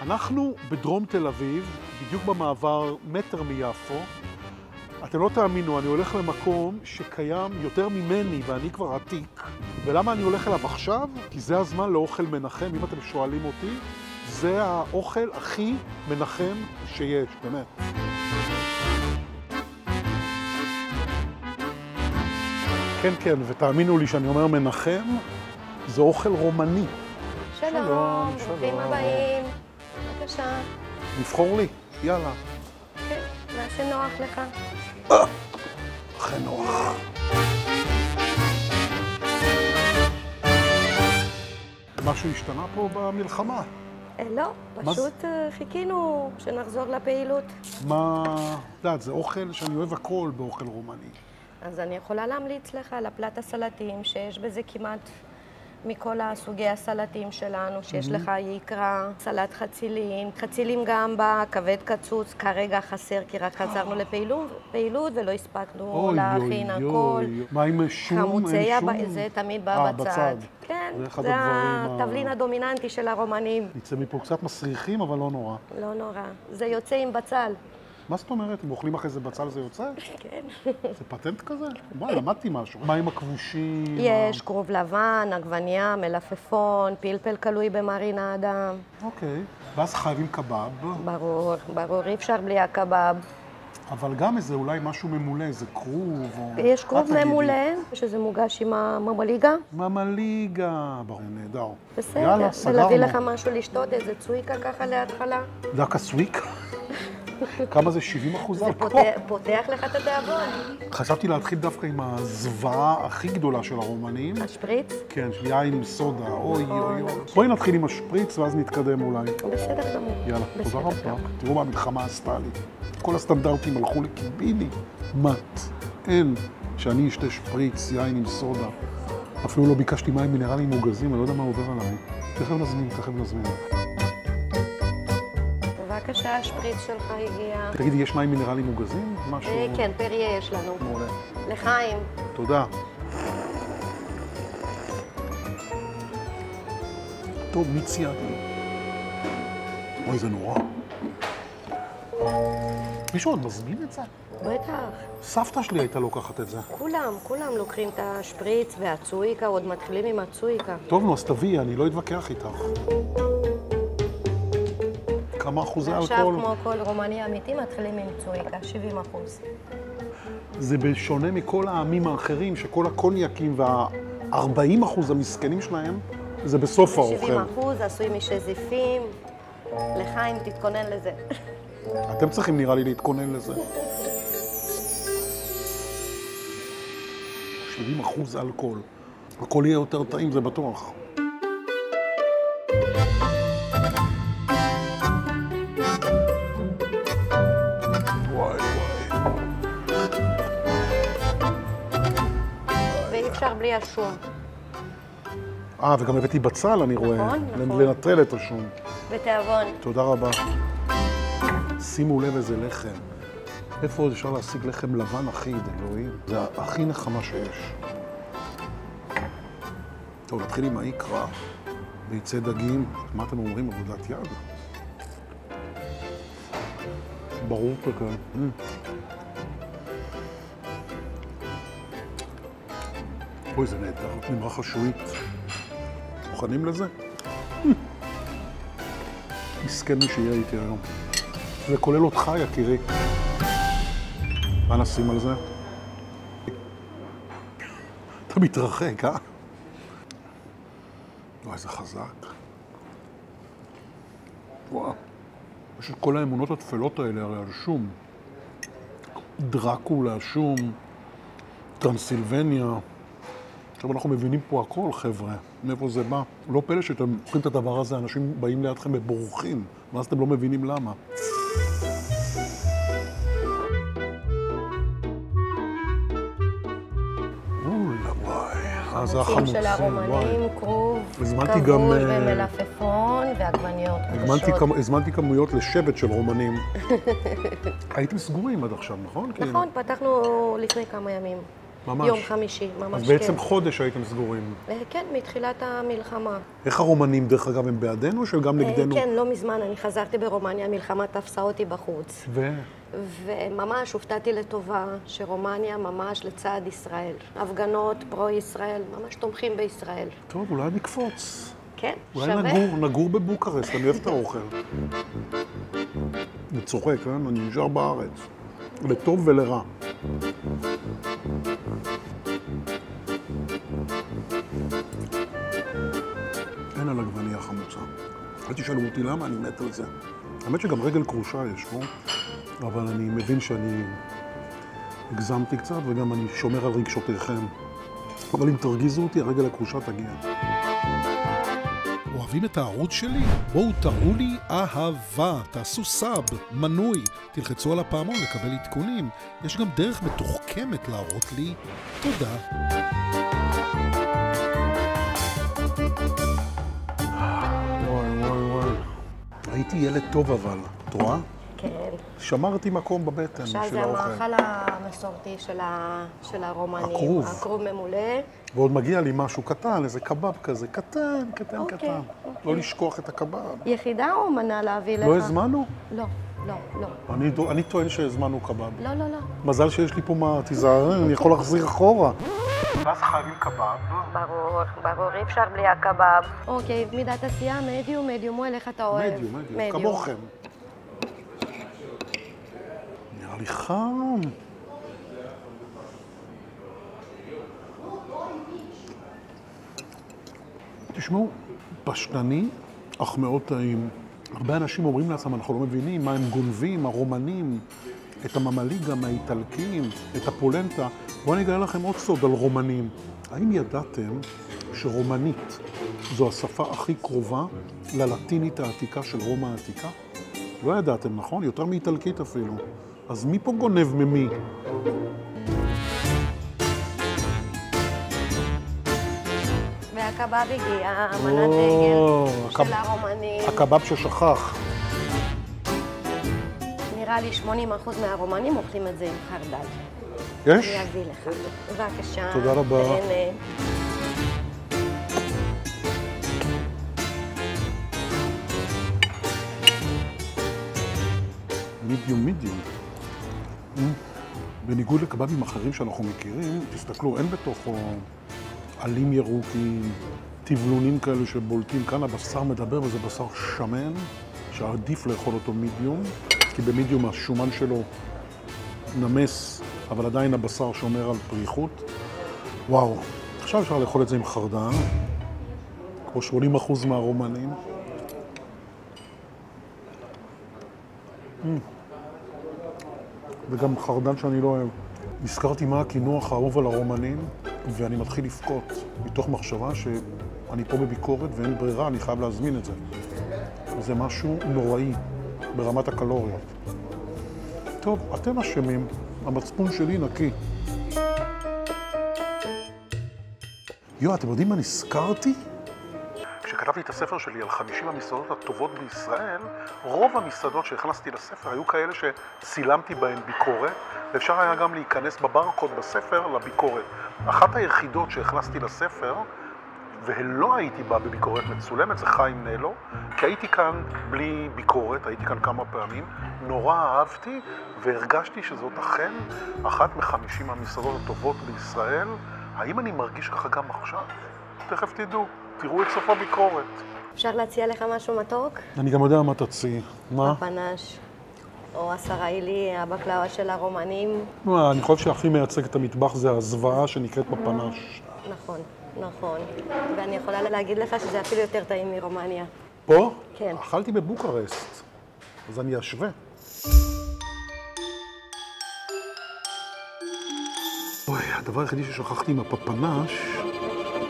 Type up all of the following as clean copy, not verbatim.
אנחנו בדרום תל אביב, בדיוק במעבר מטר מיפו. אתם לא תאמינו, אני הולך למקום שקיים יותר ממני ואני כבר עתיק. ולמה אני הולך אליו עכשיו? כי זה הזמן לאוכל מנחם, אם אתם שואלים אותי. זה האוכל הכי מנחם שיש, באמת. כן, כן, ותאמינו לי שאני אומר מנחם, זה אוכל רומני. שלום, ברוכים הבאים. בבקשה. לבחור לי, יאללה. כן, מה שנוח לך. הכי נוח. משהו השתנה פה במלחמה? לא, פשוט חיכינו שנחזור לפעילות. מה... את יודעת, זה אוכל שאני אוהב הכל באוכל רומני. אז אני יכולה להמליץ לך על הפלט הסלטים, שיש בזה כמעט מכל הסוגי הסלטים שלנו, שיש לך יקרה, סלט חצילים, חצילים גם בכבד קצוץ, כרגע חסר כי רק חזרנו לפעילות ולא הספקנו להכין הכל. מה עם שום? חמוצי זה תמיד בא בצד. כן, זה התבלין הדומיננטי של הרומנים. נצא מפה קצת מסריחים, אבל לא נורא. לא נורא. זה יוצא עם בצל. מה זאת אומרת? אם אוכלים אחרי זה בצל זה יוצא? כן. זה פטנט כזה? וואי, למדתי משהו. מה עם הכבושים? יש כרוב לבן, עגבניה, מלפפון, פלפל קלוי במרינדה. אוקיי. ואז חייבים קבב. ברור, ברור. אי אפשר בלי הקבב. אבל גם איזה אולי משהו ממולא, איזה כרוב או... יש כרוב ממולא, שזה מוגש עם הממליגה. ממליגה. ברור, נהדר. בסדר. יאללה, סגרנו. ולהביא לך משהו לשתות, איזה צוויקה ככה להתחלה. דקה סוויקה? כמה זה? 70% אלכוהול? זה פותח לך את התיאבון. חשבתי להתחיל דווקא עם הזוועה הכי גדולה של הרומנים. השפריץ? כן, יין עם סודה, אוי אוי אוי. בואי נתחיל עם השפריץ ואז נתקדם אולי. בסדר גמור. יאללה, תודה רבה. תראו מה המלחמה עשתה לי. כל הסטנדרטים הלכו לקיביני. מת. אין שאני אשתה שפריץ, יין עם סודה. אפילו לא ביקשתי מים מינרלים מוגזים, אני לא יודע מה עובר עליי. תכף נזמין. בבקשה, השפריץ שלך הגיע. תגידי, יש מים מינרלים מוגזים? משהו... כן, פריה יש לנו. מעולה. לחיים. תודה. טוב, מיצי עדי. אוי, זה נורא. מישהו עוד מזמין את זה? בטח. סבתא שלי הייתה לוקחת את זה. כולם לוקחים את השפריץ והצוויקה, עוד מתחילים עם הצוויקה. טוב, נו, אז תביאי, אני לא אתווכח איתך. כמה אחוזי אלכוהול? עכשיו, כמו כל רומני אמיתי, מתחילים עם צוויקה, 70%. זה בשונה מכל העמים האחרים, שכל הקוניאקים וה-40% המסכנים שלהם, זה בסוף האוכל. 70% עשוי משזיפים. לחיים, תתכונן לזה. אתם צריכים נראה לי להתכונן לזה. 70% אלכוהול. הכל יהיה יותר טעים, זה בטוח. ואי אפשר בלי השום. וגם הבאתי בצל, אני רואה. נכון. לנטרל את השום. בתיאבון. תודה רבה. שימו לב איזה לחם. איפה עוד אפשר להשיג לחם לבן אחיד, אלוהים? זה הכי נחמה שיש. טוב, נתחיל עם האיקרה. ביצי דגים. מה אתם אומרים? עבודת יד? ברור שכן. אוי, זה נהדר. נמרה חשואית. מוכנים לזה? מסכן מי שיהיה איתי היום. זה כולל אותך, יקירי. מה נשים על זה? אתה מתרחק, אה? וואי, זה חזק. וואו. יש את כל האמונות התפלות האלה, הרי על שום. דרקולה, שום, טרנסילבניה. עכשיו אנחנו מבינים פה הכל, חבר'ה. מאיפה זה בא? לא פלא שאתם אוכלים את הדבר הזה, אנשים באים לידכם ובורחים, ואז אתם לא מבינים למה. זה החמוצים של הרומנים, כרוב, כבוד ומלפפון ועגבניות חדשות. הזמנתי כמויות לשבט של רומנים. הייתם סגורים עד עכשיו, נכון? נכון, פתחנו לפני כמה ימים. ממש. יום חמישי, ממש אז כן. בעצם חודש הייתם סגורים. כן, מתחילת המלחמה. איך הרומנים, דרך אגב, הם בעדנו או שגם נגדנו? כן, לא מזמן, אני חזרתי ברומניה, המלחמה תפסה אותי בחוץ. ו? וממש הופתעתי לטובה שרומניה ממש לצד ישראל. הפגנות פרו-ישראל, ממש תומכים בישראל. טוב, אולי נקפוץ. כן, אולי שווה. נגור בבוקרשט, אני אוהב את האוכל. אני צוחק, כן? אני נשאר בארץ. לטוב ולרע. אין על עגבנייה חמוצה. אל תשאלו אותי למה, אני מת על זה. האמת שגם רגל כרושה יש פה, אבל אני מבין שאני הגזמתי קצת וגם אני שומר על רגשותיכם. אבל אם תרגיזו אותי, הרגל הכרושה תגיע. אוהבים את הערוץ שלי? בואו תראו לי אהבה, תעשו סאב, מנוי, תלחצו על הפעמון לקבל עדכונים. יש גם דרך מתוחכמת להראות לי. תודה. וואי. הייתי ילד טוב אבל, את רואה? כן. שמרתי מקום בבטן עכשיו בשביל זה האוכל. המאכל המסורתי של הרומנים. הכרוב. הכרוב ממולא. ועוד מגיע לי משהו קטן, איזה קבב כזה, קטן. אוקיי. לא לשכוח את הקבב. יחידה או מנה להביא לך? לא הזמנו? לא. אני טוען שהזמנו קבב. לא. מזל שיש לי פה מה, תיזהר, אני יכול להחזיר אחורה. ואז חייבים קבב. ברור, אי אפשר בלי הקבב. אוקיי, מידת עשייה, מדיום, איך אתה אוהב? מדיום, כמוכם. נראה לי חם. תשמעו, פשטני, אך מאוד טעים. הרבה אנשים אומרים לעצמם, אנחנו לא מבינים מה הם גונבים, הרומנים, את הממליגה מהאיטלקים, את הפולנטה. בואו אני אגלה לכם עוד סוד על רומנים. האם ידעתם שרומנית זו השפה הכי קרובה ללטינית העתיקה של רומא העתיקה? לא ידעתם, נכון? יותר מאיטלקית אפילו. אז מי פה גונב ממי? והקבב הגיע, מנת דגל של הרומנים. הקבב ששכח. נראה לי 80% מהרומנים אוכלים את זה עם חרדל. יש? אני אביא לך. בבקשה. תודה רבה. תהנה. מידיום. בניגוד לקבבים אחרים שאנחנו מכירים, תסתכלו, אין בתוכו עלים ירוקים, טבלונים כאלה שבולטים. כאן הבשר מדבר וזה בשר שמן, שעדיף לאכול אותו מידיום, כי במידיום השומן שלו נמס, אבל עדיין הבשר שומר על פריחות. וואו, עכשיו אפשר לאכול את זה עם חרדל, כמו 80% מהרומנים. וגם חרדל שאני לא אוהב. נזכרתי מה הקינוח האהוב על הרומנים, ואני מתחיל לבכות, מתוך מחשבה שאני פה בביקורת ואין ברירה, אני חייב להזמין את זה. זה משהו נוראי ברמת הקלוריות. טוב, אתם אשמים, המצפון שלי נקי. אתם יודעים מה נזכרתי? כשכתבתי את הספר שלי על 50 המסעדות הטובות בישראל, רוב המסעדות שהכנסתי לספר היו כאלה שצילמתי בהן ביקורת, ואפשר היה גם להיכנס בברקוד בספר לביקורת. אחת היחידות שהכנסתי לספר, ולא הייתי בה בביקורת מצולמת, זה חיים נלו, כי הייתי כאן בלי ביקורת, הייתי כאן כמה פעמים, נורא אהבתי והרגשתי שזאת אכן אחת מ50 המסעדות הטובות בישראל. האם אני מרגיש ככה גם עכשיו? תכף תדעו. תראו את סוף הביקורת. אפשר להציע לך משהו מתוק? אני גם יודע מה תציעי. מה? הפנש. או הסריילי, הבקלאווה של הרומנים. אני חושב שהכי מייצג את המטבח זה הזוועה שנקראת בפנש. נכון. ואני יכולה להגיד לך שזה אפילו יותר טעים מרומניה. פה? כן. אכלתי בבוקרשט, אז אני אשווה. הדבר היחידי ששכחתי עם הפפנש,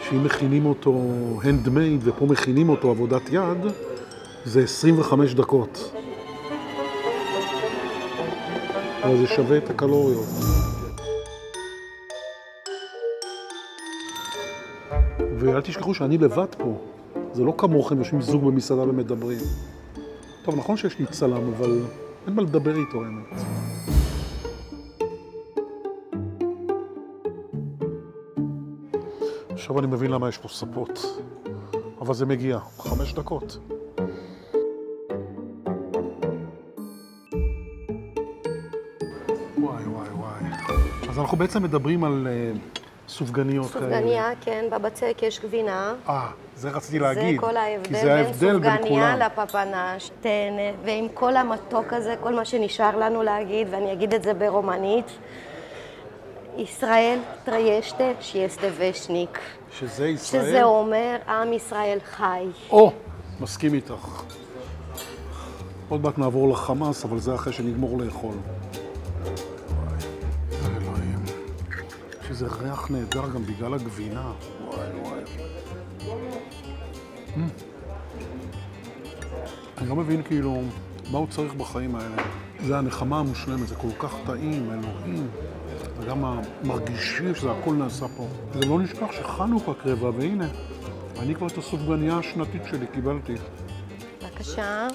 שאם מכינים אותו handmade ופה מכינים אותו עבודת יד, זה 25 דקות. אבל זה שווה את הקלוריות. ואל תשכחו שאני לבד פה. זה לא כמוכם, יושבים זוג במסעדה ומדברים. טוב, נכון שיש לי צלם, אבל אין מה לדבר איתו, האמת. עכשיו אני מבין למה יש פה ספות. אבל זה מגיע, 5 דקות. וואי, וואי, וואי. אז אנחנו בעצם מדברים על סופגניות כאלה. סופגניה, כן, בבצק יש גבינה. זה רציתי להגיד. זה כל ההבדל כי זה ההבדל בין סופגניה כולם. לפפנש. ועם כל המתוק הזה, כל מה שנשאר לנו להגיד, ואני אגיד את זה ברומנית, ישראל טריישטה שיסטה ושניק. שזה ישראל? שזה אומר עם ישראל חי. מסכים איתך. עוד מעט נעבור לחמאס, אבל זה אחרי שנגמור לאכול. וואי, אלוהים. יש איזה ריח נהדר גם בגלל הגבינה. וואי, וואי. אני לא מבין כאילו מה הוא צריך בחיים האלה. זה הנחמה המושלמת, זה כל כך טעים, אלוהים. וגם מרגישים שזה הכל נעשה פה. זה לא נשכח שחנוכה קרבה, והנה, אני כבר את הסופגניה השנתית שלי קיבלתי. בבקשה.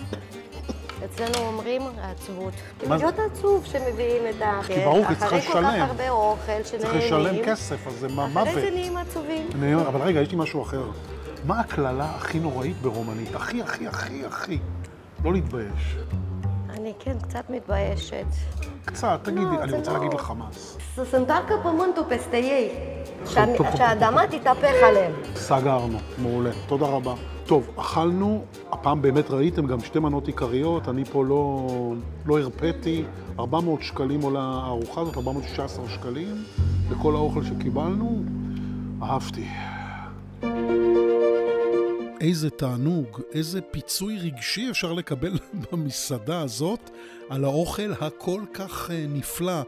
אצלנו אומרים העצבות. כאילו להיות עצוב שמביאים את ה... כי ברור, כי צריך לשלם. אחרי כל כך הרבה אוכל שנהנים. צריך לשלם כסף, אז זה מוות. אחרי זה נהיים עצובים. אבל רגע, יש לי משהו אחר. מה הכללה הכי נוראית ברומנית? הכי, הכי, הכי, הכי. לא להתבייש. אני כן קצת מתביישת. קצת, תגידי, אני רוצה להגיד לחמאס. să se întoarcă pământul peste ei, שהאדמה תתהפך עליהם. סגרנו, מעולה, תודה רבה. טוב, אכלנו, הפעם באמת ראיתם גם 2 מנות עיקריות, אני פה לא הרפאתי, 400 שקלים עולה הארוחה הזאת, 416 שקלים, וכל האוכל שקיבלנו, אהבתי. איזה תענוג, איזה פיצוי רגשי אפשר לקבל במסעדה הזאת על האוכל הכל כך נפלא.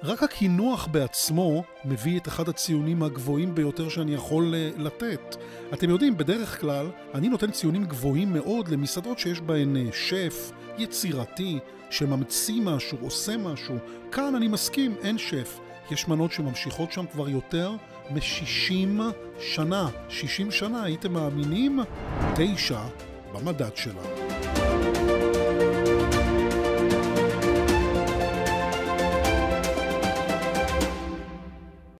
רק הכינוח בעצמו מביא את אחד הציונים הגבוהים ביותר שאני יכול לתת. אתם יודעים, בדרך כלל אני נותן ציונים גבוהים מאוד למסעדות שיש בהן שף יצירתי, שממציא משהו, עושה משהו. כאן אני מסכים, אין שף. יש מנות שממשיכות שם כבר יותר מ-60 שנה. 60 שנה, הייתם מאמינים? 9 במדד שלה.